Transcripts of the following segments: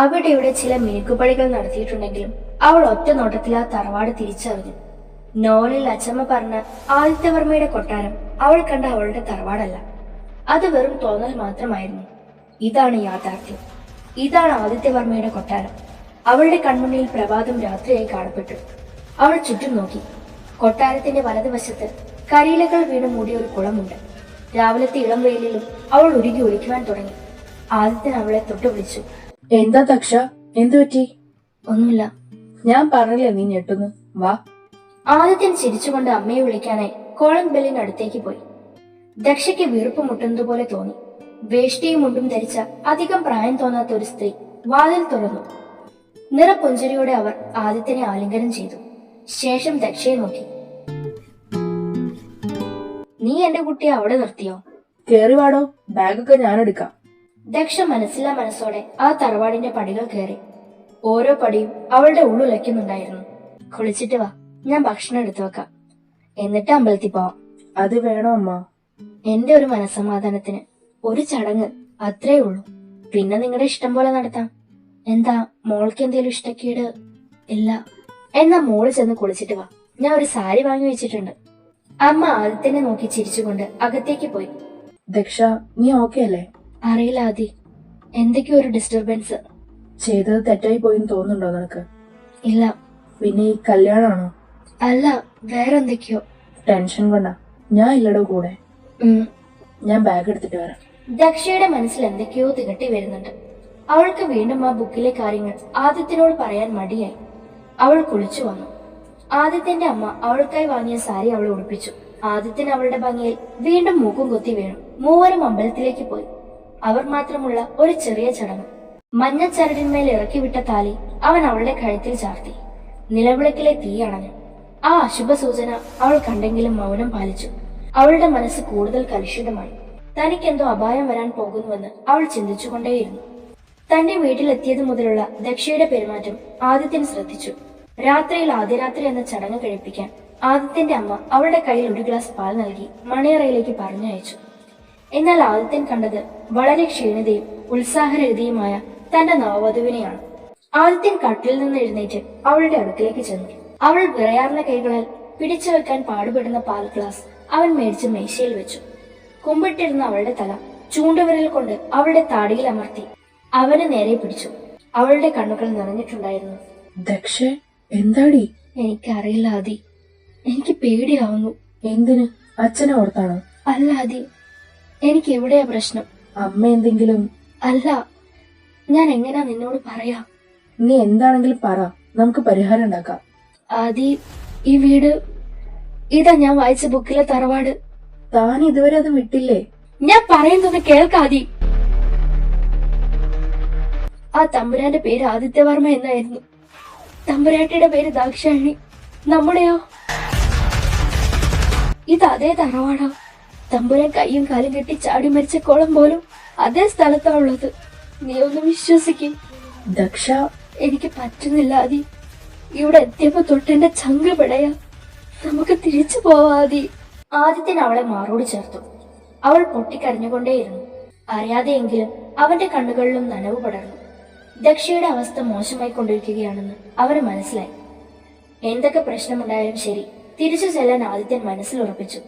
അവിടെ ചില മിനുക്കുപടികൾ നടത്തിയിട്ടുണ്ടെങ്കിലും അവൾ ഒറ്റ നോട്ടത്തിൽ ആ തറവാട് തിരിച്ചറിഞ്ഞു. നോവലിൽ അച്ചമ്മ പറഞ്ഞ ആദിത്യവർമ്മയുടെ കൊട്ടാരം അവൾ കണ്ട അവളുടെ തറവാടല്ല. അത് വെറും തോന്നൽ മാത്രമായിരുന്നു. ഇതാണ് യാഥാർത്ഥ്യം. ഇതാണ് ആദിത്യവർമ്മയുടെ കൊട്ടാരം. അവളുടെ കൺമുന്നിൽ പ്രഭാതം രാത്രിയായി കാണപ്പെട്ടു. അവൾ ചുറ്റും നോക്കി. കൊട്ടാരത്തിന്റെ വലതുവശത്ത് കരിയിലകൾ വീണ് മൂടിയ ഒരു കുളമുണ്ട്. രാവിലത്തെ ഇളം വെയിലിലും അവൾ ഉരുകി ഒലിക്കുവാൻ തുടങ്ങി. ആദിത്യൻ അവളെ തൊട്ടു വിളിച്ചു. എന്താ ദക്ഷ, എന്തു പറ്റി? ഒന്നുമില്ല. ഞാൻ പറഞ്ഞില്ലേ നീ ഞെട്ടുന്നു, വാ. ആദിത്യൻ ചിരിച്ചുകൊണ്ട് അമ്മയെ വിളിക്കാനായി കോളിംഗ് ബെല്ലിന് അടുത്തേക്ക് പോയി. ദക്ഷയ്ക്ക് വീർപ്പ് മുട്ടുന്നതുപോലെ തോന്നി. വേഷ്ടിയും മുണ്ടും ധരിച്ച അധികം പ്രായം തോന്നാത്ത ഒരു സ്ത്രീ വാതിൽ തുറന്നു. നിറപുഞ്ചിരിയോടെ അവർ ആദിത്യനെ ആലിംഗനം ചെയ്തു. ശേഷം ദക്ഷയെ നോക്കി. നീ എന്റെ കുട്ടിയെ അവിടെ നിർത്തിയോ? കേറി വാടോ, ബാഗൊക്കെ ഞാൻ എടുക്കാം. ദക്ഷ മനസ്സില്ലാ മനസ്സോടെ ആ തറവാടിന്റെ പടികൾ കയറി. ഓരോ പടിയും അവളുടെ ഉള്ളുലയ്ക്കുന്നുണ്ടായിരുന്നു. കുളിച്ചിട്ട് വാ, ഞാൻ ഭക്ഷണം എടുത്തു വെക്കാം, എന്നിട്ട് അമ്പലത്തിൽ പോവാം. അത് വേണോ അമ്മ? എന്റെ ഒരു മനസ്സമാധാനത്തിന് ഒരു ചടങ്ങ്, അത്രേ ഉള്ളൂ. പിന്നെ നിങ്ങളുടെ ഇഷ്ടം പോലെ നടത്താം. എന്താ മോൾക്ക് എന്തേലും ഇഷ്ടക്കേട്? ഇല്ല. എന്നാ മോള് ചെന്ന് കുളിച്ചിട്ട് വാ, ഞാൻ ഒരു സാരി വാങ്ങി വെച്ചിട്ടുണ്ട്. അമ്മ ആദിത്യനെ നോക്കി ചിരിച്ചുകൊണ്ട് അകത്തേക്ക് പോയി. ദക്ഷ, നീ ഓക്കെ അല്ലേ? അറിയില്ല ആദി, എന്തൊക്കെയോ ഒരു ഡിസ്റ്റർബൻസ്. ചെയ്തത് തെറ്റായി പോയിന്ന് തോന്നുന്നുണ്ടോ നിനക്ക്? ഇല്ല. പിന്നെ ഈ കല്യാണമാണോ? അല്ല, വേറെന്തൊക്കെയോ. ടെൻഷൻ കൊണ്ടാ. ഞാൻ ഇല്ലടോ കൂടെ. ഞാൻ ബാഗ് എടുത്തിട്ട് വരാം. ദക്ഷയുടെ മനസ്സിൽ എന്തൊക്കെയോ തികട്ടി വരുന്നുണ്ട്. അവൾക്ക് വീണ്ടും ആ ബുക്കിലെ കാര്യങ്ങൾ ആദിത്യനോട് പറയാൻ മടിയായി. അവൾ കുളിച്ചു വന്നു. ആദിത്യന്റെ അമ്മ അവൾക്കായി വാങ്ങിയ സാരി അവൾ ഉടുപ്പിച്ചു. ആദിത്യൻ അവളുടെ ഭംഗിയിൽ വീണ്ടും മൂക്കും കൊത്തി വീണു. മൂവരും അമ്പലത്തിലേക്ക് പോയി. അവർ മാത്രമുള്ള ഒരു ചെറിയ ചടങ്ങ്. മഞ്ഞച്ചരടിന്മേൽ ഇറക്കി വിട്ട താലി അവൻ അവളുടെ കഴുത്തിൽ ചാർത്തി. നിലവിളക്കിലെ തീ അണഞ്ഞു. ആ അശുഭ സൂചന അവൾ കണ്ടെങ്കിലും മൗനം പാലിച്ചു. അവളുടെ മനസ്സ് കൂടുതൽ കലുഷിതമായി. തനിക്കെന്തോ അപായം വരാൻ പോകുന്നുവെന്ന് അവൾ ചിന്തിച്ചുകൊണ്ടേയിരുന്നു. തന്റെ വീട്ടിലെത്തിയത് മുതലുള്ള ദക്ഷയുടെ പെരുമാറ്റം ആദിത്യൻ ശ്രദ്ധിച്ചു. രാത്രിയിൽ ആദ്യരാത്രി എന്ന ചടങ്ങ് കഴിപ്പിക്കാൻ ആദിത്യന്റെ അമ്മ അവളുടെ കയ്യിൽ ഒരു ഗ്ലാസ് പാൽ നൽകി മണിയറയിലേക്ക് പറഞ്ഞയച്ചു. എന്നാൽ ആദിത്യൻ കണ്ടത് വളരെ ക്ഷീണിതയും ഉത്സാഹരഹിതയുമായ തന്റെ നവവധുവിനെയാണ്. ആദിത്യൻ കട്ടിൽ നിന്ന് എഴുന്നേറ്റ് അവളുടെ അടുക്കിലേക്ക് ചെന്നു. അവൾ വിറയാർന്ന കൈകളാൽ പിടിച്ചു വെക്കാൻ പാടുപെടുന്ന പാൽ ഗ്ലാസ് അവൻ മേടിച്ച് മേശയിൽ വെച്ചു. കുമ്പിട്ടിരുന്ന അവളുടെ തല ചൂണ്ടുവിരൽ കൊണ്ട് അവളുടെ താടിയിൽ അമർത്തി അവന് നേരെ പിടിച്ചു. അവളുടെ കണ്ണുകൾ നിറഞ്ഞിട്ടുണ്ടായിരുന്നു. ദക്ഷ, എന്താടി? എനിക്കറിയില്ല ആദി, എനിക്ക് പേടിയാവുന്നു. എന്തിന്? അച്ഛനെ ഓർത്താണോ? അല്ല ആദി, എനിക്ക് എവിടെയാ പ്രശ്നം? അമ്മ എന്തെങ്കിലും? അല്ല, ഞാൻ എങ്ങനാ നിന്നോട് പറയാ? നീ എന്താണെങ്കിലും പറ, നമുക്ക് പരിഹാരം ഉണ്ടാക്കാം. ആദി, ഈ വീട്, ഇതാ ഞാൻ വായിച്ച ബുക്കിലെ തറവാട്. താൻ ഇതുവരെ അത് വിട്ടില്ലേ? ഞാൻ പറയുന്നത് കേൾക്കാതി. ആ തമ്പുരാന്റെ പേര് ആദിത്യവർമ്മ എന്നായിരുന്നു. തമ്പുരാട്ടിയുടെ പേര് ദാക്ഷായണി. നമ്മുടെയോ? ഇത് അതേ തറവാടാ. തമ്പുരാൻ കയ്യും കാലും കെട്ടി ചാടി മരിച്ച കുളം പോലും അതേ സ്ഥലത്താ ഉള്ളത്. നീ ഒന്ന് വിശ്വസിക്കും. ദക്ഷ, എനിക്ക് പറ്റുന്നില്ല ആദി. ഇവിടെ എത്തിയപ്പോ തൊട്ടെന്റെ ചങ്ക് പിടയാ. നമുക്ക് തിരിച്ചു പോവാതി. ആദിത്യൻ അവളെ മാറോട് ചേർത്തു. അവൾ പൊട്ടിക്കരഞ്ഞുകൊണ്ടേയിരുന്നു. അറിയാതെയെങ്കിലും അവന്റെ കണ്ണുകളിലും നനവ് പടർന്നു. ദക്ഷയുടെ അവസ്ഥ മോശമായി കൊണ്ടിരിക്കുകയാണെന്ന് അവന് മനസ്സിലായി. എന്തൊക്കെ പ്രശ്നമുണ്ടായാലും ശരി, തിരിച്ചു ചെല്ലാൻ ആദിത്യൻ മനസ്സിലുറപ്പിച്ചു.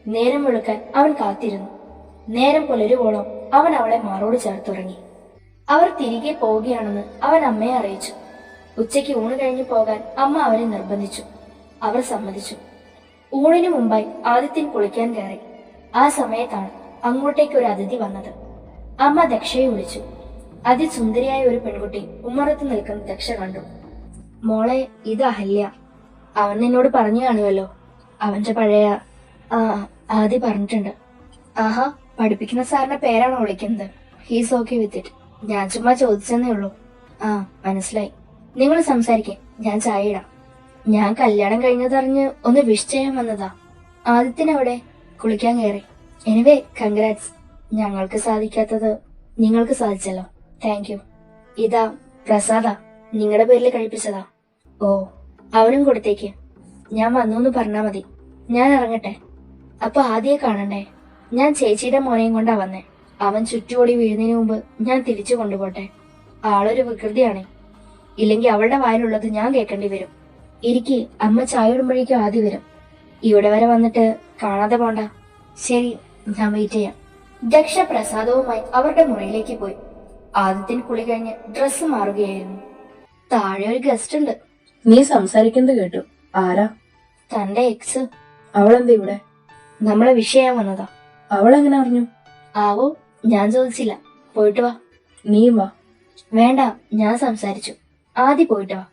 നേരം വെളുക്കാൻ അവൻ കാത്തിരുന്നു. നേരം പുലരുവോളം അവൻ അവളെ മാറോട് ചേർത്തുറങ്ങി. അവർ തിരികെ പോവുകയാണെന്ന് അവൻ അമ്മയെ അറിയിച്ചു. ഉച്ചയ്ക്ക് ഊണ് കഴിഞ്ഞു പോകാൻ അമ്മ അവനെ നിർബന്ധിച്ചു. അവർ സമ്മതിച്ചു. ഊണിനു മുമ്പായി ആദിത്യൻ കുളിക്കാൻ കയറി. ആ സമയത്താണ് അങ്ങോട്ടേക്ക് ഒരു അതിഥി വന്നത്. അമ്മ ദക്ഷയെ വിളിച്ചു. അതിസുന്ദരിയായ ഒരു പെൺകുട്ടി ഉമ്മറത്ത് നിൽക്കുന്ന ദക്ഷ കണ്ടു. മോളെ, ഇത് അഹല്യ. അവൻ നിന്നോട് പറഞ്ഞു കാണുമല്ലോ. അവന്റെ പഴയ ആദി പറഞ്ഞിട്ടുണ്ട്. ആഹാ, പഠിപ്പിക്കുന്ന സാറിന്റെ പേരാണോ വിളിക്കുന്നത്? He's okay with it. ഞാൻ ചുമ്മാ ചോദിച്ചെന്നേ ഉള്ളൂ. മനസ്സിലായി. നിങ്ങൾ സംസാരിക്കേ, ഞാൻ ചായ ഇടാം. ഞാൻ കല്യാണം കഴിഞ്ഞതറിഞ്ഞ് ഒന്ന് വിഷ് ചെയ്യാൻ വന്നതാ. ആദിത്യനവിടെ കുളിക്കാൻ കയറി. Anyway, congrats. ഞങ്ങൾക്ക് സാധിക്കാത്തത് നിങ്ങൾക്ക് സാധിച്ചല്ലോ. Thank you. ഇതാ പ്രസാദ, നിങ്ങളുടെ പേരിൽ കഴിപ്പിച്ചതാ. ഓ, അവനും കൊടുത്തേക്ക്. ഞാൻ വന്നു പറഞ്ഞാ മതി. ഞാൻ ഇറങ്ങട്ടെ. അപ്പൊ ആദ്യയെ കാണണ്ടേ? ഞാൻ ചേച്ചിയുടെ മോനെയും കൊണ്ടാ വന്നേ. അവൻ ചുറ്റുകൂടി വീഴുന്നതിന് മുമ്പ് ഞാൻ തിരിച്ചു കൊണ്ടുപോട്ടെ. ആളൊരു വികൃതിയാണ്. ഇല്ലെങ്കിൽ അവളുടെ വായിലുള്ളത് ഞാൻ കേൾക്കേണ്ടി വരും. എനിക്ക് അമ്മ ചായ ഇടുമ്പോഴേക്കും ആദ്യം വരും. ഇവിടെ വരെ വന്നിട്ട് കാണാതെ പോണ്ട. ശരി, ഞാൻ വെയിറ്റ് ചെയ്യാം. ദക്ഷ പ്രസാദവുമായി അവരുടെ മുറിയിലേക്ക് പോയി. ആദിത്യൻ കുളി കഴിഞ്ഞ് ഡ്രസ്സ് മാറുകയായിരുന്നു. താഴെ ഒരു ഗസ്റ്റ് ഉണ്ട്. നീ സംസാരിക്കുന്നത് കേട്ടു. ആരാ? തന്റെ എക്സ്. അവളെന്താ ഇവിടെ? നമ്മളെ വിഷയം വന്നതാ. അവളെങ്ങനെ അറിഞ്ഞു? ആവോ, ഞാൻ ചോദിച്ചില്ല. പോയിട്ട് വാ. നീയും വാ. വേണ്ട, ഞാൻ സംസാരിച്ചു. ആദ്യം പോയിട്ട് വാ.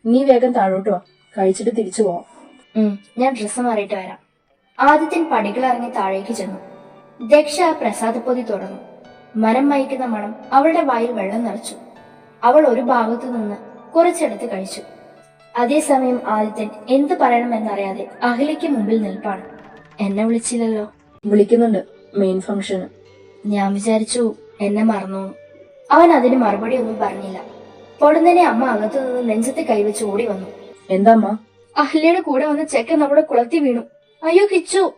നീ വേഗം താഴോട്ട് വാ, കഴിച്ചിട്ട് തിരിച്ചു പോവാം. ഞാൻ ഡ്രസ്സ് മാറിയിട്ട് വരാം. ആദിത്യൻ പടികൾ ഇറങ്ങി താഴേക്ക് ചെന്നു. ദക്ഷ ആ പ്രസാദപ്പൊതി തുറന്നു. മനം മയക്കുന്ന മണം അവളുടെ വായിൽ വെള്ളം നിറച്ചു. അവൾ ഒരു ഭാഗത്തു നിന്ന് കുറച്ചെടുത്ത് കഴിച്ചു. അതേസമയം ആദിത്യൻ എന്ത് പറയണമെന്നറിയാതെ അഖിലയ്ക്ക് മുമ്പിൽ നിൽപ്പാണ്. എന്നെ വിളിച്ചില്ലല്ലോ. വിളിക്കുന്നുണ്ട്, മെയിൻ ഫംഗ്ഷന്. ഞാൻ വിചാരിച്ചു എന്നെ മറന്നു. അവൻ അതിന് മറുപടി ഒന്നും പറഞ്ഞില്ല. പൊടുന്നനെ അമ്മ അകത്തു നിന്ന് നെഞ്ചത്ത് കൈവച്ച് ഓടി വന്നു. എന്താ അമ്മ? അഹ്ലയുടെ കൂടെ വന്ന ചെക്കൻ നമ്മുടെ കുളത്തിൽ വീണു. അയ്യോ കിച്ചു,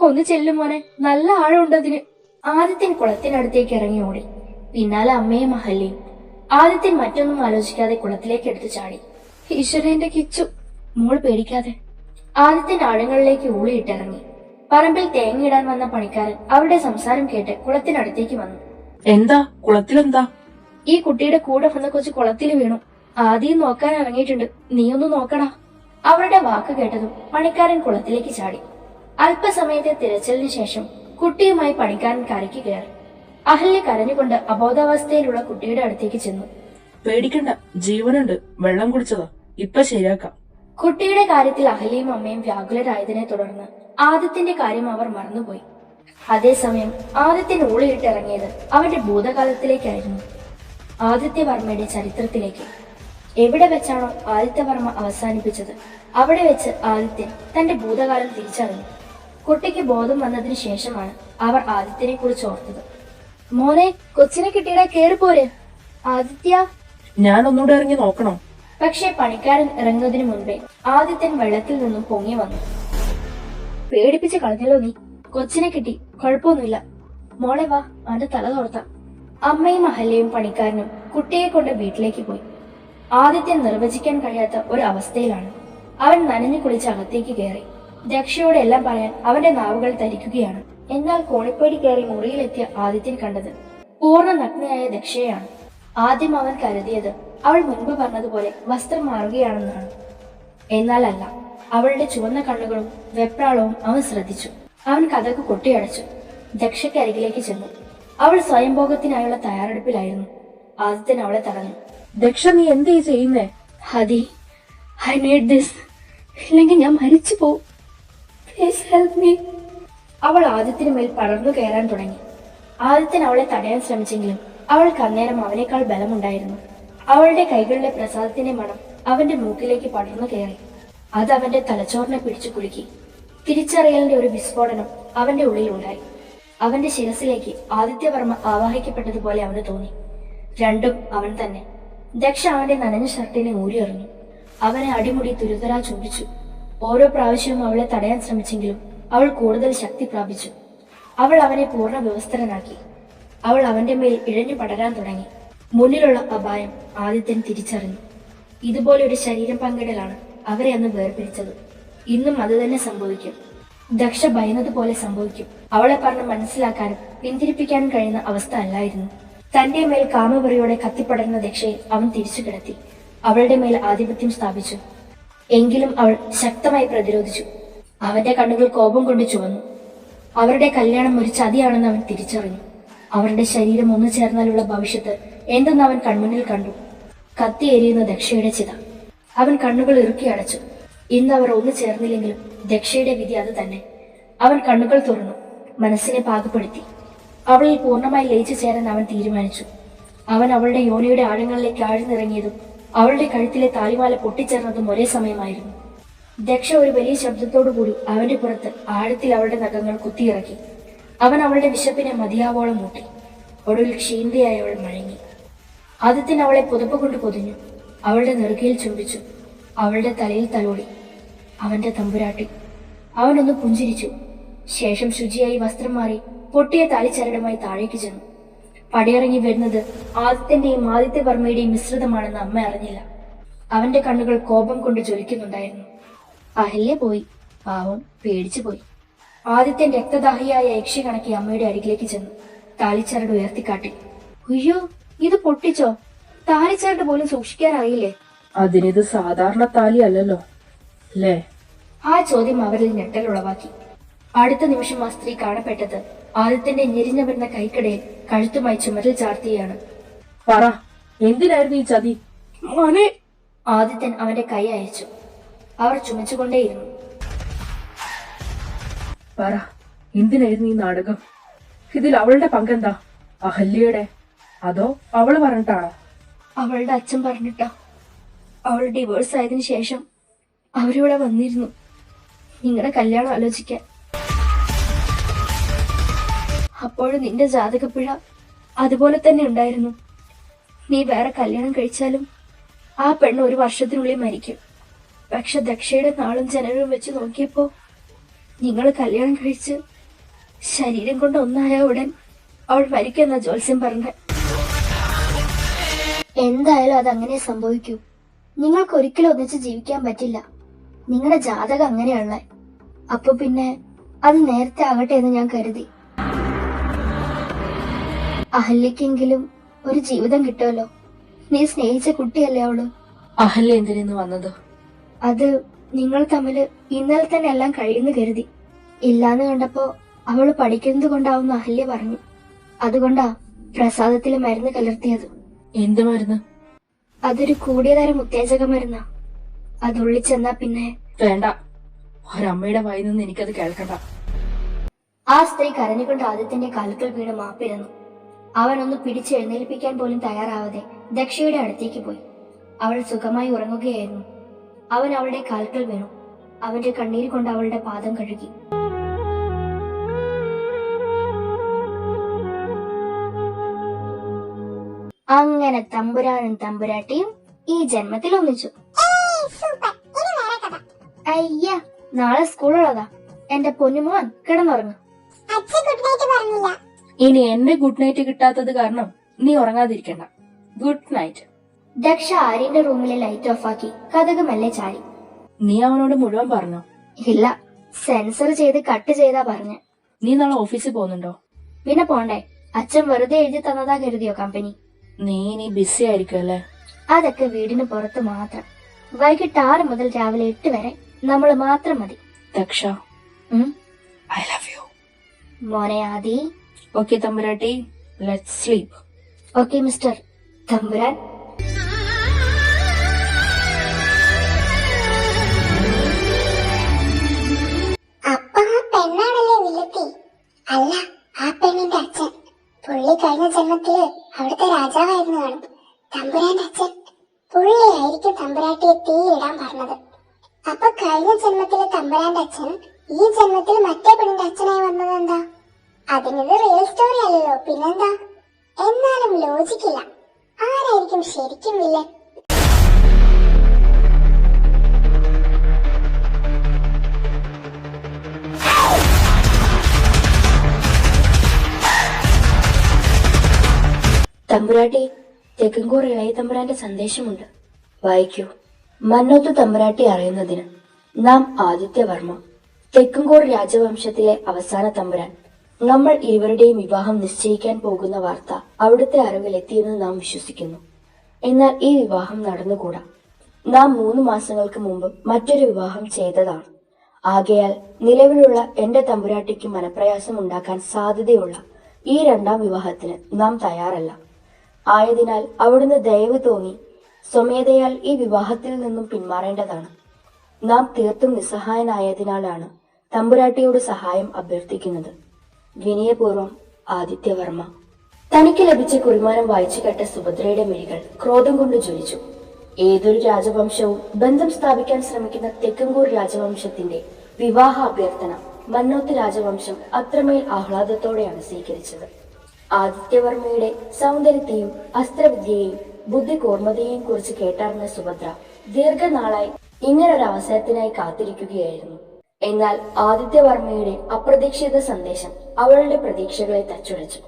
ഒന്ന് ചെല്ലും മോനെ, നല്ല ആഴമുണ്ട് അതിന്. ആദിത്യൻ കുളത്തിനടുത്തേക്ക് ഇറങ്ങി ഓടി. പിന്നാലെ അമ്മയും അഹല്യയും. ആദിത്യൻ മറ്റൊന്നും ആലോചിക്കാതെ കുളത്തിലേക്ക് എടുത്തു ചാടി. ഈശ്വരന്റെ കിച്ചു. മോൾ പേടിക്കാതെ. ആദിത്യൻ ആഴങ്ങളിലേക്ക് ഊളിയിട്ടിറങ്ങി. പറമ്പിൽ തേങ്ങയിടാൻ വന്ന പണിക്കാരൻ അവരുടെ സംസാരം കേട്ട് കുളത്തിനടുത്തേക്ക് വന്നു. എന്താ കുളത്തിലെന്താ? ഈ കുട്ടിയുടെ കൂടെ വന്ന കൊച്ചു കുളത്തിൽ വീണു. ആദ്യം നോക്കാൻ ഇറങ്ങിയിട്ടുണ്ട്, നീയൊന്ന് നോക്കടാ. അവരുടെ വാക്ക് കേട്ടതും പണിക്കാരൻ കുളത്തിലേക്ക് ചാടി. അല്പസമയത്തെ തിരച്ചിലിന് ശേഷം കുട്ടിയുമായി പണിക്കാരൻ കരയ്ക്ക് കയറി. അഹല്യ കരഞ്ഞുകൊണ്ട് അബോധാവസ്ഥയിലുള്ള കുട്ടിയുടെ അടുത്തേക്ക് ചെന്നു. പേടിക്കണ്ട, ജീവനുണ്ട്. വെള്ളം കുടിച്ചതാ, ഇപ്പൊ ശരിയാക്കാം. കുട്ടിയുടെ കാര്യത്തിൽ അഹല്യയും അമ്മയും വ്യാകുലരായതിനെ തുടർന്ന് ആദിത്യന്റെ കാര്യം അവർ മറന്നുപോയി. അതേസമയം ആദിത്യൻ ഊളിയിട്ടിറങ്ങിയത് അവന്റെ ഭൂതകാലത്തിലേക്കായിരുന്നു. ആദിത്യവർമ്മയുടെ ചരിത്രത്തിലേക്ക്. എവിടെ വെച്ചാണോ ആദിത്യവർമ്മ അവസാനിപ്പിച്ചത് അവിടെ വെച്ച് ആദിത്യൻ തന്റെ ഭൂതകാലം തിരിച്ചറിഞ്ഞു. കുട്ടിക്ക് ബോധം വന്നതിന് ശേഷമാണ് അവർ ആദിത്യനെ കുറിച്ച് ഓർത്തത്. മോനെ, കൊച്ചിനെ കിട്ടിയടാ, കേറിപ്പോര്. ആദിത്യ. ഞാൻ ഒന്നുകൂടെ ഇറങ്ങി നോക്കണോ? പക്ഷെ പണിക്കാരൻ ഇറങ്ങുന്നതിന് മുൻപേ ആദിത്യൻ വെള്ളത്തിൽ നിന്നും പൊങ്ങി വന്നു. പേടിപ്പിച്ച് കളഞ്ഞല്ലോ നീ. കൊച്ചിനെ കിട്ടി, കുഴപ്പമൊന്നുമില്ല. മോളെ വാ, അവന്റെ തല തോർത്താം. അമ്മയും അഹല്യയും പണിക്കാരനും കുട്ടിയെ കൊണ്ട് വീട്ടിലേക്ക് പോയി. ആദിത്യൻ നിർവചിക്കാൻ കഴിയാത്ത ഒരു അവസ്ഥയിലാണ്. അവൻ നനഞ്ഞു കുളിച്ച് അകത്തേക്ക് കയറി. ദക്ഷയോട് എല്ലാം പറയാൻ അവന്റെ നാവുകൾ ധരിക്കുകയാണ്. എന്നാൽ കോണിപ്പടി കയറി മുറിയിലെത്തിയ ആദിത്യൻ കണ്ടത് പൂർണ്ണ നഗ്നയായ ദക്ഷയാണ്. ആദ്യം അവൻ കരുതിയത് അവൾ മുൻപ് പറഞ്ഞതുപോലെ വസ്ത്രം മാറുകയാണെന്നാണ്. എന്നാൽ അല്ല. അവളുടെ ചുവന്ന കണ്ണുകളും വെപ്രാളവും അവൻ ശ്രദ്ധിച്ചു. അവൻ കഥക് കൊട്ടിയടച്ചു. ദക്ഷയ്ക്ക് അരികിലേക്ക് ചെന്നു. അവൾ സ്വയംഭോഗത്തിനായുള്ള തയ്യാറെടുപ്പിലായിരുന്നു. ആദിത്യൻ അവളെ തടഞ്ഞു. ദക്ഷ, നീ എന്തേ ചെയ്യുന്നേ? ഹതി, ഐ നീഡ് ദിസ്. ഇല്ലെങ്കിൽ ഞാൻ മരിച്ചു പോവും. Please help me. അവൾ ആദിത്യന് മേൽ പടർന്നു കയറാൻ തുടങ്ങി. ആദിത്യൻ അവളെ തടയാൻ ശ്രമിച്ചെങ്കിലും അവൾക്ക് അന്നേരം അവനേക്കാൾ ബലമുണ്ടായിരുന്നു. അവളുടെ കൈകളിലെ പ്രസാദത്തിന്റെ മണം അവന്റെ മൂക്കിലേക്ക് പടർന്നു കയറി. അത് അവന്റെ തലച്ചോറിനെ പിടിച്ചു കുലുക്കി. തിരിച്ചറിയലിന്റെ ഒരു വിസ്ഫോടനം അവന്റെ ഉള്ളിലുണ്ടായി. അവന്റെ ശിരസിലേക്ക് ആദിത്യവർമ്മ ആവാഹിക്കപ്പെട്ടതുപോലെ അവന് തോന്നി. രണ്ടും അവൻ തന്നെ. ദക്ഷ അവന്റെ നനഞ്ഞ ഷർട്ടിനെ ഊരിയെറിഞ്ഞു. അവനെ അടിമുടി തുരുതരാ ചൂടിച്ചു. ഓരോ പ്രാവശ്യവും അവളെ തടയാൻ ശ്രമിച്ചെങ്കിലും അവൾ കൂടുതൽ ശക്തി പ്രാപിച്ചു. അവൾ അവനെ പൂർണ്ണ വ്യവസ്ഥനാക്കി. അവൾ അവന്റെ മേൽ ഇഴഞ്ഞു പടരാൻ തുടങ്ങി. മുന്നിലുള്ള അപായം ആദിത്യൻ തിരിച്ചറിഞ്ഞു. ഇതുപോലെ ഒരു ശരീരം പങ്കിടലാണ് അവരെ അന്ന് വേർപിരിച്ചത്. ഇന്നും അത് തന്നെ സംഭവിക്കും. ദക്ഷ ഭയന്നതുപോലെ സംഭവിക്കും. അവളെ പറഞ്ഞ് മനസ്സിലാക്കാനും പിന്തിരിപ്പിക്കാനും കഴിയുന്ന അവസ്ഥ അല്ലായിരുന്നു. തന്റെ മേൽ കാമവെറിയോടെ കത്തിപ്പടരുന്ന ദക്ഷയെ അവൻ തിരിച്ചു കിടത്തി. അവളുടെ മേൽ ആധിപത്യം സ്ഥാപിച്ചു. എങ്കിലും അവൾ ശക്തമായി പ്രതിരോധിച്ചു. അവന്റെ കണ്ണുകൾ കോപം കൊണ്ട് ചുവന്നു. അവരുടെ കല്യാണം ഒരു ചതിയാണെന്ന് അവൻ തിരിച്ചറിഞ്ഞു. അവരുടെ ശരീരം ഒന്നു ചേർന്നാലുള്ള ഭവിഷ്യത്ത് എന്തെന്ന് അവൻ കൺമുന്നിൽ കണ്ടു. കത്തിയെരിയുന്ന ദക്ഷയുടെ ചിത. അവൻ കണ്ണുകൾ ഇറുക്കി അടച്ചു. ഇന്ന് അവർ ഒന്നു ചേർന്നില്ലെങ്കിലും ദക്ഷയുടെ വിധി അത് തന്നെ. അവൻ കണ്ണുകൾ തുറന്നു. മനസ്സിനെ പാകപ്പെടുത്തി. അവളിൽ പൂർണ്ണമായി ലയിച്ചു ചേരാൻ അവൻ തീരുമാനിച്ചു. അവൻ അവളുടെ യോനിയുടെ ആഴങ്ങളിലേക്ക് ആഴ്ന്നിറങ്ങിയതും അവളുടെ കഴുത്തിലെ താലിമാല പൊട്ടിച്ചേർന്നതും ഒരേ സമയമായിരുന്നു. ദക്ഷ ഒരു വലിയ ശബ്ദത്തോടുകൂടി അവന്റെ പുറത്ത് ആഴത്തിൽ അവളുടെ നഖങ്ങൾ കുത്തിയിറക്കി. അവൻ അവളുടെ വിശപ്പിനെ മതിയാവോളം മൂട്ടി. ഒടുവിൽ ക്ഷീണിതയായി അവൾ മഴങ്ങി. ആദിത്യൻ അവളെ പുതപ്പ് കൊണ്ട് പൊതിഞ്ഞു. അവളുടെ നെറുകയിൽ ചുംബിച്ചു. അവളുടെ തലയിൽ തലോടി. അവന്റെ തമ്പുരാട്ടി. അവനൊന്ന് പുഞ്ചിരിച്ചു. ശേഷം ശുചിയായി വസ്ത്രം മാറി പൊട്ടിയ താലിച്ചരടുമായി താഴേക്ക് ചെന്നു. പടിയിറങ്ങി വരുന്നത് ആദിത്യന്റെയും ആദിത്യവർമ്മയുടെയും മിശ്രിതമാണെന്ന് അമ്മ അറിഞ്ഞില്ല. അവന്റെ കണ്ണുകൾ കോപം കൊണ്ട് ജ്വലിക്കുന്നുണ്ടായിരുന്നു. അഹല്യ പോയി. പാവം പേടിച്ചു പോയി. ആദിത്യൻ രക്തദാഹിയായ യക്ഷി കണക്കി അമ്മയുടെ അരികിലേക്ക് ചെന്നു താലിച്ചരട് ഉയർത്തിക്കാട്ടി. അയ്യോ, ഇത് പൊട്ടിച്ചോ? താലിച്ചരട് പോലും സൂക്ഷിക്കാനായില്ലേ? അതിനിത് സാധാരണ താലി അല്ലല്ലോ അല്ലേ? ആ ചോദ്യം അവരിൽ ഞെട്ടൽ ഉളവാക്കി. അടുത്ത നിമിഷം ആ സ്ത്രീ കാണപ്പെട്ടത് ആദിത്യന്റെ ഞെരിഞ്ഞ വരുന്ന കൈക്കടയിൽ കഴുത്തുമായി ചുമരിൽ ചാർത്തിയാണ്. പറ, എന്തിനായിരുന്നു ഈ ചതി? മോനെ! ആദിത്യൻ അവന്റെ കൈ അയച്ചു. അവർ ചുമച്ചുകൊണ്ടേയിരുന്നു. പറ, എന്തിനായിരുന്നു ഈ നാടകം? ഇതിൽ അവളുടെ പങ്കെന്താ? അഹല്യയുടെ അതോ അവള് പറഞ്ഞിട്ടാണോ? അവളുടെ അച്ഛൻ പറഞ്ഞിട്ടാ. അവൾ ഡിവോഴ്സ് ആയതിനു ശേഷം അവരിവിടെ വന്നിരുന്നു നിങ്ങളുടെ കല്യാണം ആലോചിക്കാൻ. അപ്പോഴും നിന്റെ ജാതകപ്പിഴ അതുപോലെ തന്നെ ഉണ്ടായിരുന്നു. നീ വേറെ കല്യാണം കഴിച്ചാലും ആ പെണ്ണ് 1 വർഷത്തിനുള്ളിൽ മരിക്കും. പക്ഷെ ദക്ഷയുടെ നാളും ജനനവും വെച്ച് നോക്കിയപ്പോ നിങ്ങൾ കല്യാണം കഴിച്ച് ശരീരം കൊണ്ട് ഒന്നായ ഉടൻ അവൾ മരിക്കുമെന്ന ജോത്സ്യം പറഞ്ഞ. എന്തായാലും അതങ്ങനെ സംഭവിക്കൂ. നിങ്ങൾക്ക് ഒരിക്കലും ഒന്നിച്ച് ജീവിക്കാൻ പറ്റില്ല. നിങ്ങളുടെ ജാതകം അങ്ങനെയുള്ള. അപ്പൊ പിന്നെ അത് നേരത്തെ ആകട്ടെ എന്ന് ഞാൻ കരുതി. അഹല്യക്കെങ്കിലും ഒരു ജീവിതം കിട്ടുമല്ലോ. നീ സ്നേഹിച്ച കുട്ടിയല്ലേ അവള്. അഹല്യ എന്തിനു വന്നത്? അത് നിങ്ങൾ തമ്മില് ഇന്നലെ തന്നെ എല്ലാം കഴിയുന്നു കരുതി. ഇല്ലാന്ന് കണ്ടപ്പോ അവള് പഠിക്കുന്നത് കൊണ്ടാവുന്ന അഹല്യ പറഞ്ഞു. അതുകൊണ്ടാ പ്രസാദത്തില് മരുന്ന് കലർത്തിയത്. എന്ത് മരുന്ന്? അതൊരു കൂടിയ തരം ഉത്തേജക മരുന്നാ. അതുള്ളിൽ ചെന്നാ പിന്നെ വേണ്ട, ഒരമ്മയുടെ വായിൽ നിന്ന് എനിക്കത് കേൾക്കണ്ട. ആ സ്ത്രീ കരഞ്ഞുകൊണ്ട് ആദിത്യന്റെ കാലുകൾ വീണ് മാപ്പിരുന്നു. അവനൊന്ന് പിടിച്ചെഴുന്നേൽപ്പിക്കാൻ പോലും തയ്യാറാവാതെ ദക്ഷയുടെ അടുത്തേക്ക് പോയി. അവൾ സുഖമായി ഉറങ്ങുകയായിരുന്നു. അവൻ അവളുടെ കാൽക്കൽ വീണു. അവന്റെ കണ്ണീര് കൊണ്ട് അവളുടെ പാദം കഴുകി. അങ്ങനെ തമ്പുരാനും തമ്പുരാട്ടിയും ഈ ജന്മത്തിൽ ഒന്നിച്ചു. അയ്യ, നാളെ സ്കൂളുള്ളതാ. എന്റെ പൊന്നുമോൻ കിടന്നുറങ്ങും. ഇനി എന്റെ ഗുഡ് നൈറ്റ് കിട്ടാത്തത് കാരണം നീ ഉറങ്ങാതിരിക്കണ്ട. Good night. ദക്ഷ ആര്യന്റെ റൂമിലെ ലൈറ്റ് ഓഫാക്കി കതക് മെല്ലെ ചാരി. നീ അവനോട് മുഴുവൻ പറഞ്ഞോ? ഇല്ല, സെൻസർ ചെയ്ത് കട്ട് ചെയ്താ പറഞ്ഞ്. നീ നാളെ ഓഫീസിൽ പോകുന്നുണ്ടോ? പിന്നെ പോണ്ടേ? അച്ഛൻ വെറുതെ എഴുതി തന്നതാ കരുതിയോ കമ്പനി? നീ ഇനി ബിസി ആയിരിക്കും അല്ലേ? അതൊക്കെ വീടിന് പുറത്ത് മാത്രം. വൈകിട്ട് 6 മുതൽ രാവിലെ 8 വരെ നമ്മൾ മാത്രം മതി. Daksha, I love you. മോനെ ആദി. Okay Thampuratti, let's sleep. Okay mister തമ്പുരാൻ. അപ്പൊ ആ പെണ്ണാണല്ലേ വില്ലത്തി? അല്ല, ആ പെണ്ണിന്റെ അച്ഛൻ. പുള്ളി കഴിഞ്ഞ ജന്മത്തില് അവിടുത്തെ രാജാവായിരുന്നു കാണും. തമ്പുരാന്റെ അച്ഛൻ. പുള്ളിയായിരിക്കും തമ്പുരാട്ടിയെ തീയിടാൻ പറഞ്ഞത്. അപ്പൊ കഴിഞ്ഞ ജന്മത്തിലെ തമ്പുരാന്റെ അച്ഛൻ ഈ ജന്മത്തിൽ മറ്റേ പെണ്ണിന്റെ അച്ഛനായി വന്നത് എന്താ? അതിനിത് റിയൽ സ്റ്റോറി അല്ലല്ലോ, പിന്നെന്താ? എന്നാലും ലോജിക്കില്ല. ആരായിരിക്കും ശരിക്കും വില്ലൻ? തമ്പുരാട്ടി, തെക്കൻകൂർ ഇളയ തമ്പുരാന്റെ സന്ദേശമുണ്ട്. വായിക്കൂ. മന്നോത്ത് തമ്പുരാട്ടി അറിയുന്നതിന്. നാം ആദിത്യവർമ്മ, തെക്കൻകൂർ രാജവംശത്തിലെ അവസാന തമ്പുരാൻ. നമ്മൾ ഇരുവരുടെയും വിവാഹം നിശ്ചയിക്കാൻ പോകുന്ന വാർത്ത അവിടുത്തെ അറിവിലെത്തിയെന്ന് നാം വിശ്വസിക്കുന്നു. എന്നാൽ ഈ വിവാഹം നടന്നുകൂടാ. നാം 3 മാസങ്ങൾക്ക് മുമ്പ് മറ്റൊരു വിവാഹം ചെയ്തതാണ്. ആകയാൽ നിലവിലുള്ള എന്റെ തമ്പുരാട്ടിക്ക് മനപ്രയാസം ഉണ്ടാക്കാൻ സാധ്യതയുള്ള ഈ 2ാം വിവാഹത്തിന് നാം തയ്യാറല്ല. ആയതിനാൽ അവിടുന്ന് ദയവ് തോന്നി സ്വമേധയാൽ ഈ വിവാഹത്തിൽ നിന്നും പിന്മാറേണ്ടതാണ്. നാം തീർത്തും നിസ്സഹായനായതിനാലാണ് തമ്പുരാട്ടിയോട് സഹായം അഭ്യർത്ഥിക്കുന്നത്. വിനയപൂർവ്വം ആദിത്യവർമ്മ. തനിക്ക് ലഭിച്ച കുറിമാനം വായിച്ചു കേട്ട സുഭദ്രയുടെ മിഴികൾ ക്രോധം കൊണ്ട് ജ്വലിച്ചു. ഏതൊരു രാജവംശവും ബന്ധം സ്ഥാപിക്കാൻ ശ്രമിക്കുന്ന തെക്കൻകൂർ രാജവംശത്തിന്റെ വിവാഹ അഭ്യർത്ഥന മന്നോത്ത് രാജവംശം അത്രമേൽ ആഹ്ലാദത്തോടെയാണ് സ്വീകരിച്ചത്. ആദിത്യവർമ്മയുടെ സൗന്ദര്യത്തെയും അസ്ത്രവിദ്യയെയും ബുദ്ധികൂർമ്മതയെയും കുറിച്ച് കേട്ടറിഞ്ഞ സുഭദ്ര ദീർഘനാളായി ഇങ്ങനൊരു അവസരത്തിനായി കാത്തിരിക്കുകയായിരുന്നു. എന്നാൽ ആദിത്യവർമ്മയുടെ അപ്രതീക്ഷിത സന്ദേശം അവളുടെ പ്രതീക്ഷകളെ തച്ചുടച്ചു.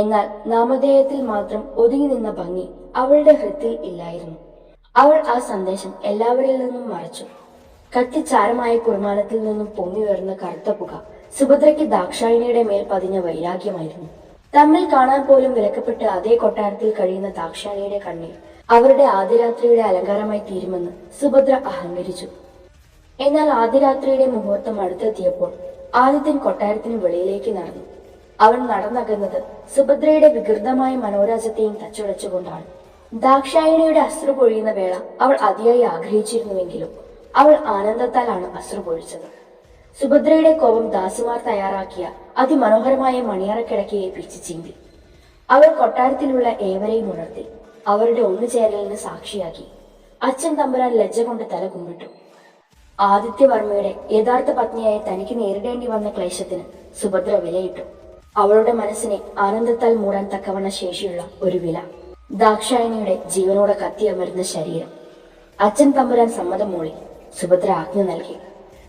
എന്നാൽ നാമധേയത്തിൽ മാത്രം ഒതുങ്ങി നിന്ന ഭംഗി അവളുടെ ഹൃത്തിൽ ഇല്ലായിരുന്നു. അവൾ ആ സന്ദേശം എല്ലാവരിൽ നിന്നും മറച്ചു. കത്തിച്ചാരമായ കുർമാനത്തിൽ നിന്നും പൊങ്ങി ഉയർന്ന കറുത്ത പുക സുഭദ്രയ്ക്ക് ദാക്ഷായണിയുടെ മേൽ പതിഞ്ഞ വൈരാഗ്യമായിരുന്നു. തമ്മിൽ കാണാൻ പോലും വിലക്കപ്പെട്ട് അതേ കൊട്ടാരത്തിൽ കഴിയുന്ന ദാക്ഷായണിയുടെ കണ്ണീർ അവരുടെ ആദ്യരാത്രിയുടെ അലങ്കാരമായി തീരുമെന്ന് സുഭദ്ര അഹങ്കരിച്ചു. എന്നാൽ ആദ്യരാത്രിയുടെ മുഹൂർത്തം അടുത്തെത്തിയപ്പോൾ ആദിത്യൻ കൊട്ടാരത്തിന് വെളിയിലേക്ക് നടന്നു. അവൻ നടന്നകന്നത് സുഭദ്രയുടെ വികൃതമായ മനോരാജ്യത്തെയും തച്ചുടച്ചുകൊണ്ടാണ്. ദാക്ഷായണിയുടെ അശ്രു പൊഴിയുന്ന വേള അവൾ അതിയായി ആഗ്രഹിച്ചിരുന്നുവെങ്കിലും അവൾ ആനന്ദത്താലാണ് അശ്രു പൊഴിച്ചത്. സുഭദ്രയുടെ കോപം ദാസിമാർ തയ്യാറാക്കിയ അതിമനോഹരമായ മണിയറക്കിടക്കയെ പിടിച്ചു ചീന്തി. അവൾ കൊട്ടാരത്തിലുള്ള ഏവരെയും ഉണർത്തി അവരുടെ ഒന്നുചേരലിന് സാക്ഷിയാക്കി. അച്ഛൻ തമ്പുരാൻ ലജ്ജ കൊണ്ട് തല കുമ്പിട്ടു. ആദിത്യവർമ്മയുടെ യഥാർത്ഥ പത്നിയായ തനിക്ക് നേരിടേണ്ടി വന്ന ക്ലേശത്തിന് സുഭദ്ര വിലയിട്ടു. അവളുടെ മനസ്സിനെ ആനന്ദത്താൽ മൂടാൻ തക്കവണ്ണ ശേഷിയുള്ള ഒരു വില. ദാക്ഷായണിയുടെ ജീവനോടെ കത്തിയമരുന്ന ശരീരം. അച്ഛൻ തമ്പുരാൻ സമ്മതം മൂളി. സുഭദ്ര ആജ്ഞ നൽകി.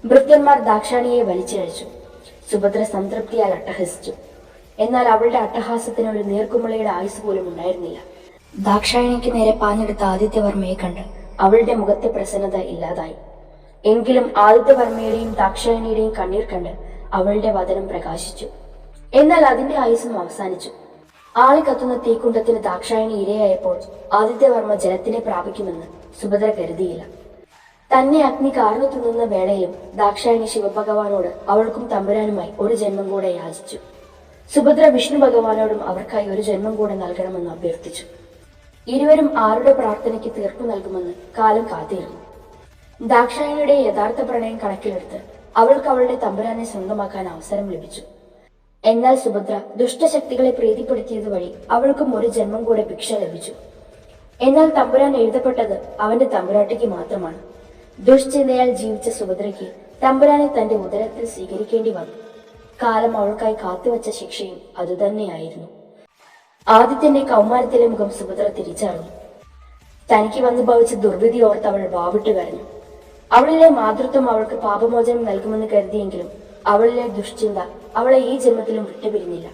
ഭൃത്യന്മാർ ദാക്ഷായണിയെ വലിച്ചിഴച്ചു. സുഭദ്ര സംതൃപ്തിയാൽ അട്ടഹസിച്ചു. എന്നാൽ അവളുടെ അട്ടഹാസത്തിന് ഒരു നീർക്കുമിളയുടെ ആയുസ് പോലും ഉണ്ടായിരുന്നില്ല. ദാക്ഷായണിക്ക് നേരെ പാഞ്ഞെടുത്ത ആദിത്യവർമ്മയെ കണ്ട് അവളുടെ മുഖത്തെ പ്രസന്നത ഇല്ലാതായി. എങ്കിലും ആദിത്യവർമ്മയുടെയും ദാക്ഷായണിയുടെയും കണ്ണീർ കണ്ട് അവളുടെ വദനം പ്രകാശിച്ചു. എന്നാൽ അതിന്റെ ആയുസ്സും അവസാനിച്ചു. ആളിക്കത്തുന്ന തീക്കുണ്ടത്തിന് ദാക്ഷായണി ഇരയായപ്പോൾ ആദിത്യവർമ്മ ജലത്തിനെ പ്രാപിക്കുമെന്ന് സുഭദ്ര കരുതിയില്ല. തന്നെ അഗ്നി കാർന്നു തിന്നുന്ന വേളയിലും ദാക്ഷായണി ശിവഭഗവാനോട് അവൾക്കും തമ്പുരാനുമായി ഒരു ജന്മം കൂടെ യാചിച്ചു. സുഭദ്ര വിഷ്ണു ഭഗവാനോടും അവർക്കായി ഒരു ജന്മം കൂടെ നൽകണമെന്ന് അഭ്യർത്ഥിച്ചു. ഇരുവരും ആരുടെ പ്രാർത്ഥനയ്ക്ക് തീർപ്പു നൽകുമെന്ന് കാലം കാത്തിരുന്നു. ദാക്ഷായണിയുടെ യഥാർത്ഥ പ്രണയം കണക്കിലെടുത്ത് അവൾക്ക് അവളുടെ തമ്പുരാനെ സ്വന്തമാക്കാൻ അവസരം ലഭിച്ചു. എന്നാൽ സുഭദ്ര ദുഷ്ടശക്തികളെ പ്രീതിപ്പെടുത്തിയത് വഴി അവൾക്കും ഒരു ജന്മം കൂടെ ഭിക്ഷ ലഭിച്ചു. എന്നാൽ തമ്പുരാൻ എഴുതപ്പെട്ടത് അവന്റെ തമ്പുരാട്ടിക്ക് മാത്രമാണ്. ദുഷ്ചിന്തയാൽ ജീവിച്ച സുഭദ്രയ്ക്ക് തമ്പുരാനെ തന്റെ ഉദരത്തിൽ സ്വീകരിക്കേണ്ടി വന്നു. കാലം അവൾക്കായി കാത്തുവച്ച ശിക്ഷയും അതുതന്നെയായിരുന്നു. ആദിത്യന്റെ കൗമാരത്തിലെ മുഖം സുഭദ്ര തിരിച്ചറിഞ്ഞു. തനിക്ക് വന്നു ഭവിച്ച ദുർവിധി ഓർത്ത് അവൾ വാവിട്ട് കരഞ്ഞു. അവളിലെ മാതൃത്വം അവൾക്ക് പാപമോചനം നൽകുമെന്ന് കരുതിയെങ്കിലും അവളിലെ ദുഷ്ചിന്ത അവളെ ഈ ജന്മത്തിലും വിട്ടുപിരിഞ്ഞില്ല.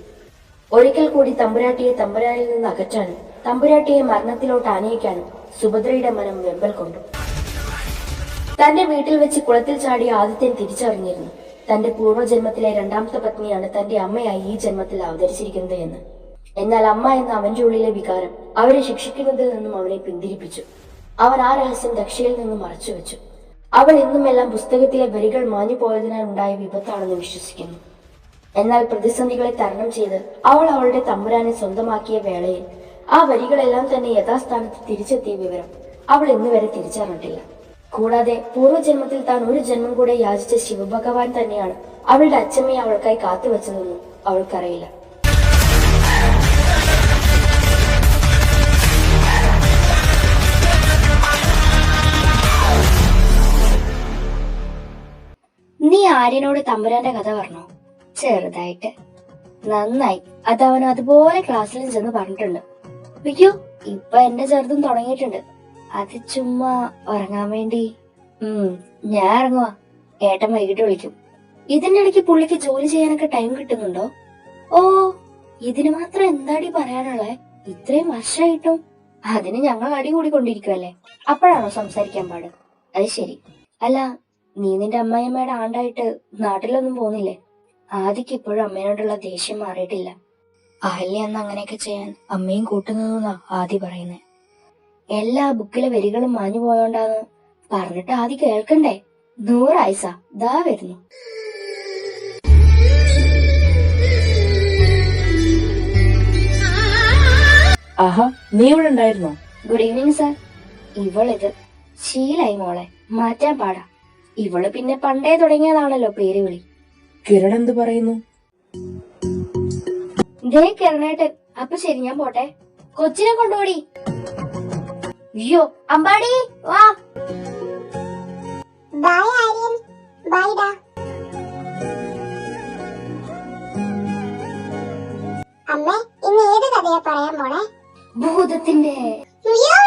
ഒരിക്കൽ കൂടി തമ്പുരാട്ടിയെ തമ്പുരാനിൽ നിന്ന് അകറ്റാനും തമ്പുരാട്ടിയെ മരണത്തിലോട്ട് ആനയിക്കാനും സുഭദ്രയുടെ മനം വെമ്പൽ കൊണ്ടു. തന്റെ വീട്ടിൽ വെച്ച് കുളത്തിൽ ചാടിയ ആദിത്യൻ തിരിച്ചറിഞ്ഞിരുന്നു തന്റെ പൂർവ്വജന്മത്തിലെ രണ്ടാമത്തെ പത്നിയാണ് തന്റെ അമ്മയായി ഈ ജന്മത്തിൽ അവതരിച്ചിരിക്കുന്നത് എന്ന്. എന്നാൽ അമ്മ എന്ന അവന്റെ ഉള്ളിലെ വികാരം അവരെ ശിക്ഷിക്കുന്നതിൽ നിന്നും അവനെ പിന്തിരിപ്പിച്ചു. അവൻ ആ രഹസ്യം ദക്ഷയിൽ നിന്നും മറച്ചുവെച്ചു. അവൾ ഇന്നുമെല്ലാം പുസ്തകത്തിലെ വരികൾ മാഞ്ഞു പോയതിനാൽ ഉണ്ടായ വിപത്താണെന്ന് വിശ്വസിക്കുന്നു. എന്നാൽ പ്രതിസന്ധികളെ തരണം ചെയ്ത് അവൾ അവളുടെ തമ്പുരാനെ സ്വന്തമാക്കിയ വേളയിൽ ആ വരികളെല്ലാം തന്നെ യഥാസ്ഥാനത്ത് തിരിച്ചെത്തിയ വിവരം അവൾ ഇന്നുവരെ തിരിച്ചറിഞ്ഞിട്ടില്ല. കൂടാതെ പൂർവ്വജന്മത്തിൽ താൻ ഒരു ജന്മം കൂടെ യാചിച്ച ശിവഭഗവാൻ തന്നെയാണ് അവളുടെ അച്ഛമ്മയെ അവൾക്കായി കാത്തുവച്ചതെന്നും അവൾക്കറിയില്ല. നീ ആര്യനോട് തമ്പുരാന്റെ കഥ പറഞ്ഞോ? ചെറുതായിട്ട്. നന്നായി. അതവൻ അതുപോലെ ക്ലാസ്സിലും ചെന്ന് പറഞ്ഞിട്ടുണ്ട്. അയ്യോ, ഇപ്പൊ എന്റെ ചെറുതും തുടങ്ങിയിട്ടുണ്ട്. അത് ചുമ്മാ ഉറങ്ങാൻ വേണ്ടി. ഞാൻ ഇറങ്ങുവാ. ഏട്ടൻ വൈകിട്ട് വിളിക്കും. ഇതിന്റെ ഇടയ്ക്ക് പുള്ളിക്ക് ജോലി ചെയ്യാനൊക്കെ ടൈം കിട്ടുന്നുണ്ടോ? ഓ, ഇതിന് മാത്രം എന്താടി പറയാനുള്ളേ? ഇത്രയും വർഷമായിട്ടും. അതിന് ഞങ്ങൾ അടി കൂടിക്കൊണ്ടിരിക്കുവല്ലേ. അപ്പോഴാണോ സംസാരിക്കാൻ പാട്? അത് ശരി. അല്ല, നീ നിന്റെ അമ്മായിയമ്മയുടെ ആണ്ടായിട്ട് നാട്ടിലൊന്നും പോകുന്നില്ലേ? ആദിക്ക് ഇപ്പോഴും അമ്മയോടുള്ള ദേഷ്യം മാറിയിട്ടില്ല. അഹല്യ അന്ന് അങ്ങനെയൊക്കെ ചെയ്യാൻ അമ്മയും കൂട്ടുനിന്നാ ആദി പറയുന്നേ. എല്ലാ ബുക്കിലെ വരികളും മാഞ്ഞു പോയോണ്ടാന്ന് പറഞ്ഞിട്ട് ആദി കേൾക്കണ്ടേ? 100 ആയിസ ദാ വരുന്നു. ആഹാ, നീ ഇവിടെ ഉണ്ടായിരുന്നോ? Good evening sir. ഇവളിത് ശീലായി മോളെ, മാറ്റാൻ പാടാ. ഇവള് പിന്നെ പണ്ടേ തുടങ്ങിയതാണല്ലോ പേര് വിളി. കിരൺ എന്ത് പറയുന്നു? ദേ കിരണേട്ടൻ. അപ്പൊ ശരി, ഞാൻ പോട്ടെ. കൊച്ചിനെ കൊണ്ടുപോടി. അയ്യോ അമ്പാടി വാ. ബൈ ആര്യൻ. ബൈ ഡാ. അമ്മ ഇന്ന് ഏത് കഥയാ പറയാൻ പോണേ? ഭൂതത്തിന്റെ. അയ്യോ